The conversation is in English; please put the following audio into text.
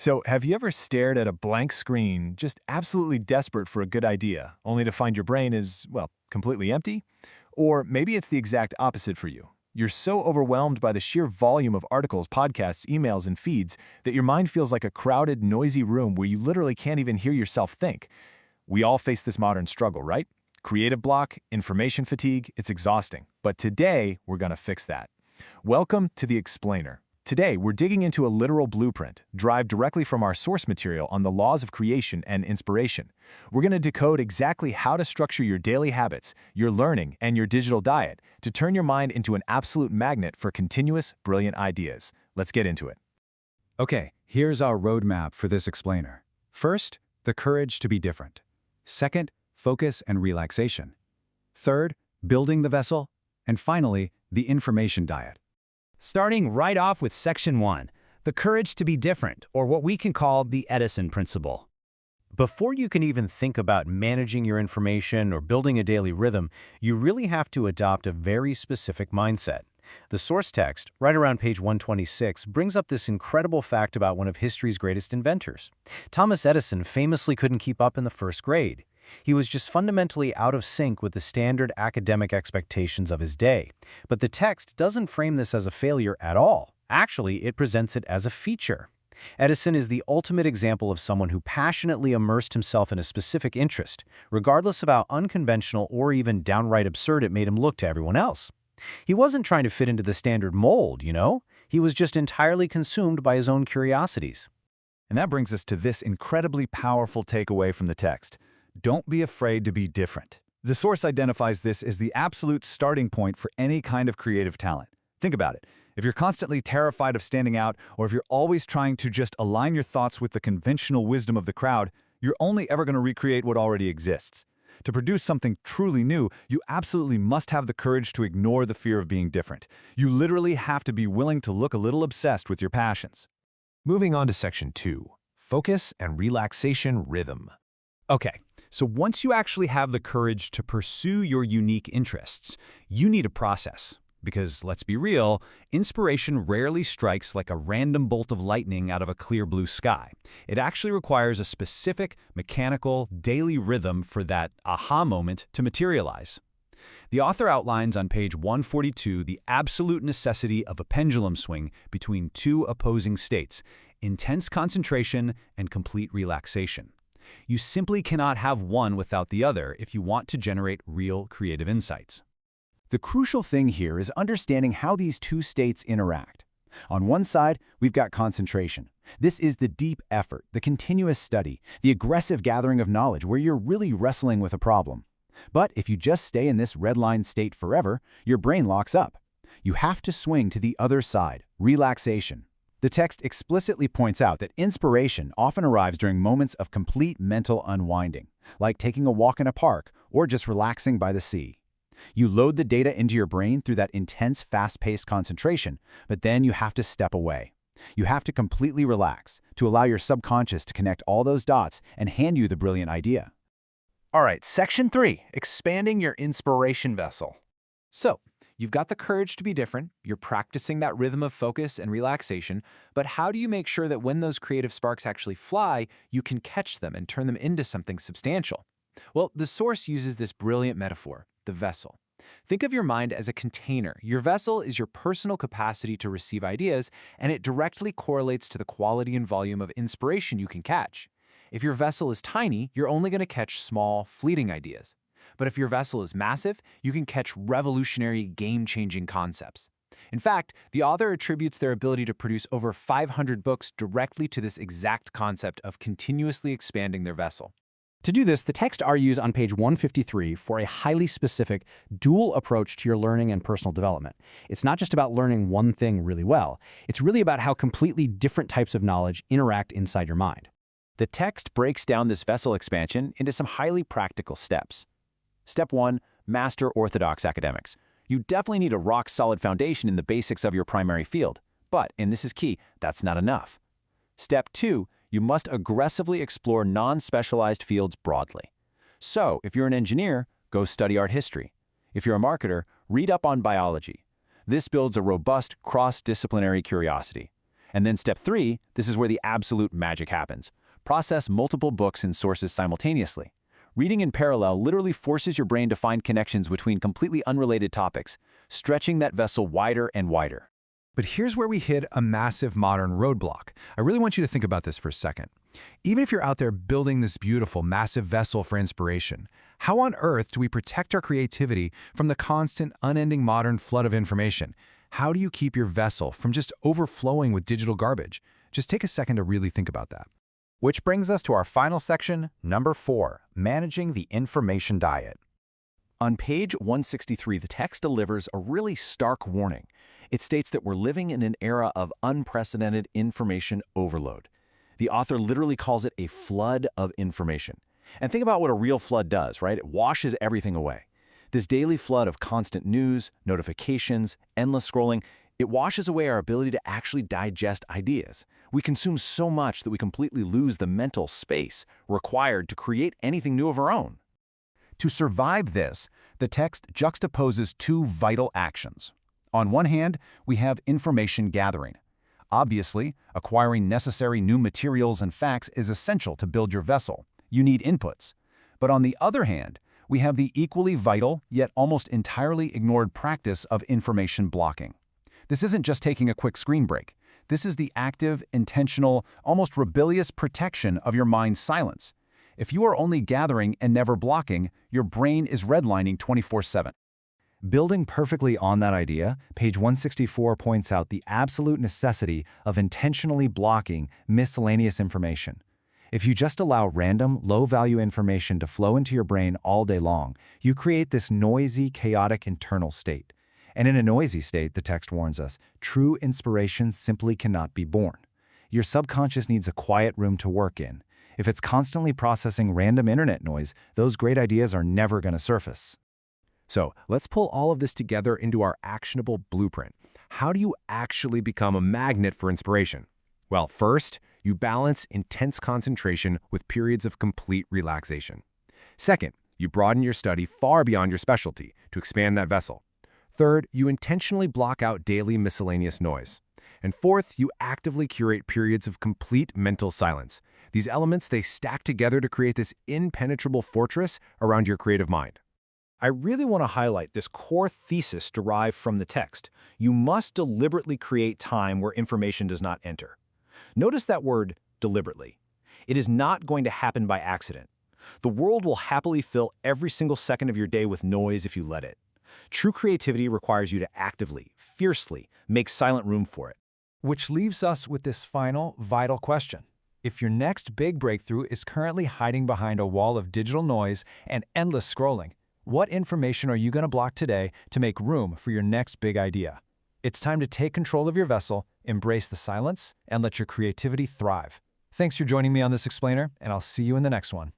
So, have you ever stared at a blank screen, just absolutely desperate for a good idea, only to find your brain is, well, completely empty? Or maybe it's the exact opposite for you. You're so overwhelmed by the sheer volume of articles, podcasts, emails, and feeds that your mind feels like a crowded, noisy room where you literally can't even hear yourself think. We all face this modern struggle, right? Creative block, information fatigue, it's exhausting. But today, we're going to fix that. Welcome to The Explainer. Today, we're digging into a literal blueprint, derived directly from our source material on the laws of creation and inspiration. We're going to decode exactly how to structure your daily habits, your learning, and your digital diet to turn your mind into an absolute magnet for continuous, brilliant ideas. Let's get into it. Okay, here's our roadmap for this explainer. First, the courage to be different. Second, focus and relaxation. Third, building the vessel. And finally, the information diet. Starting right off with Section 1, the courage to be different, or what we can call the Edison principle. Before you can even think about managing your information or building a daily rhythm, you really have to adopt a very specific mindset. The source text, right around page 126, brings up this incredible fact about one of history's greatest inventors. Thomas Edison famously couldn't keep up in the first grade. He was just fundamentally out of sync with the standard academic expectations of his day. But the text doesn't frame this as a failure at all. Actually, it presents it as a feature. Edison is the ultimate example of someone who passionately immersed himself in a specific interest, regardless of how unconventional or even downright absurd it made him look to everyone else. He wasn't trying to fit into the standard mold, you know? He was just entirely consumed by his own curiosities. And that brings us to this incredibly powerful takeaway from the text. Don't be afraid to be different. The source identifies this as the absolute starting point for any kind of creative talent. Think about it. If you're constantly terrified of standing out, or if you're always trying to just align your thoughts with the conventional wisdom of the crowd, you're only ever going to recreate what already exists. To produce something truly new, you absolutely must have the courage to ignore the fear of being different. You literally have to be willing to look a little obsessed with your passions. Moving on to Section 2, Focus and Relaxation Rhythm. Okay, so once you actually have the courage to pursue your unique interests, you need a process. Because, let's be real, inspiration rarely strikes like a random bolt of lightning out of a clear blue sky. It actually requires a specific, mechanical, daily rhythm for that aha moment to materialize. The author outlines on page 142 the absolute necessity of a pendulum swing between two opposing states, intense concentration and complete relaxation. You simply cannot have one without the other if you want to generate real creative insights. The crucial thing here is understanding how these two states interact. On one side, we've got concentration. This is the deep effort, the continuous study, the aggressive gathering of knowledge where you're really wrestling with a problem. But if you just stay in this redline state forever, your brain locks up. You have to swing to the other side, relaxation. The text explicitly points out that inspiration often arrives during moments of complete mental unwinding, like taking a walk in a park or just relaxing by the sea. You load the data into your brain through that intense, fast-paced concentration, but then you have to step away. You have to completely relax to allow your subconscious to connect all those dots and hand you the brilliant idea. All right, Section 3, Expanding Your Inspiration Vessel. So, you've got the courage to be different, you're practicing that rhythm of focus and relaxation, but how do you make sure that when those creative sparks actually fly, you can catch them and turn them into something substantial? Well, the source uses this brilliant metaphor, the vessel. Think of your mind as a container. Your vessel is your personal capacity to receive ideas, and it directly correlates to the quality and volume of inspiration you can catch. If your vessel is tiny, you're only going to catch small, fleeting ideas. But if your vessel is massive, you can catch revolutionary, game-changing concepts. In fact, the author attributes their ability to produce over 500 books directly to this exact concept of continuously expanding their vessel. To do this, the text argues on page 153 for a highly specific, dual approach to your learning and personal development. It's not just about learning one thing really well. It's really about how completely different types of knowledge interact inside your mind. The text breaks down this vessel expansion into some highly practical steps. Step 1, master orthodox academics. You definitely need a rock-solid foundation in the basics of your primary field. But, and this is key, that's not enough. Step 2, you must aggressively explore non-specialized fields broadly. So, if you're an engineer, go study art history. If you're a marketer, read up on biology. This builds a robust cross-disciplinary curiosity. And then step 3, this is where the absolute magic happens. Process multiple books and sources simultaneously. Reading in parallel literally forces your brain to find connections between completely unrelated topics, stretching that vessel wider and wider. But here's where we hit a massive modern roadblock. I really want you to think about this for a second. Even if you're out there building this beautiful, massive vessel for inspiration, how on earth do we protect our creativity from the constant, unending modern flood of information? How do you keep your vessel from just overflowing with digital garbage? Just take a second to really think about that. Which brings us to our final section, number 4, managing the information diet. On page 163, the text delivers a really stark warning. It states that we're living in an era of unprecedented information overload. The author literally calls it a flood of information. And think about what a real flood does, right? It washes everything away. This daily flood of constant news, notifications, endless scrolling, it washes away our ability to actually digest ideas. We consume so much that we completely lose the mental space required to create anything new of our own. To survive this, the text juxtaposes 2 vital actions. On one hand, we have information gathering. Obviously, acquiring necessary new materials and facts is essential to build your vessel. You need inputs. But on the other hand, we have the equally vital, yet almost entirely ignored practice of information blocking. This isn't just taking a quick screen break. This is the active, intentional, almost rebellious protection of your mind's silence. If you are only gathering and never blocking, your brain is redlining 24/7. Building perfectly on that idea, page 164 points out the absolute necessity of intentionally blocking miscellaneous information. If you just allow random, low-value information to flow into your brain all day long, you create this noisy, chaotic internal state. And in a noisy state, the text warns us, true inspiration simply cannot be born. Your subconscious needs a quiet room to work in. If it's constantly processing random internet noise, those great ideas are never going to surface. So let's pull all of this together into our actionable blueprint. How do you actually become a magnet for inspiration? Well, first, you balance intense concentration with periods of complete relaxation. Second, you broaden your study far beyond your specialty to expand that vessel. Third, you intentionally block out daily miscellaneous noise. And fourth, you actively curate periods of complete mental silence. These elements, they stack together to create this impenetrable fortress around your creative mind. I really want to highlight this core thesis derived from the text. You must deliberately create time where information does not enter. Notice that word, deliberately. It is not going to happen by accident. The world will happily fill every single second of your day with noise if you let it. True creativity requires you to actively, fiercely, make silent room for it. Which leaves us with this final, vital question. If your next big breakthrough is currently hiding behind a wall of digital noise and endless scrolling, what information are you going to block today to make room for your next big idea? It's time to take control of your vessel, embrace the silence, and let your creativity thrive. Thanks for joining me on this explainer, and I'll see you in the next one.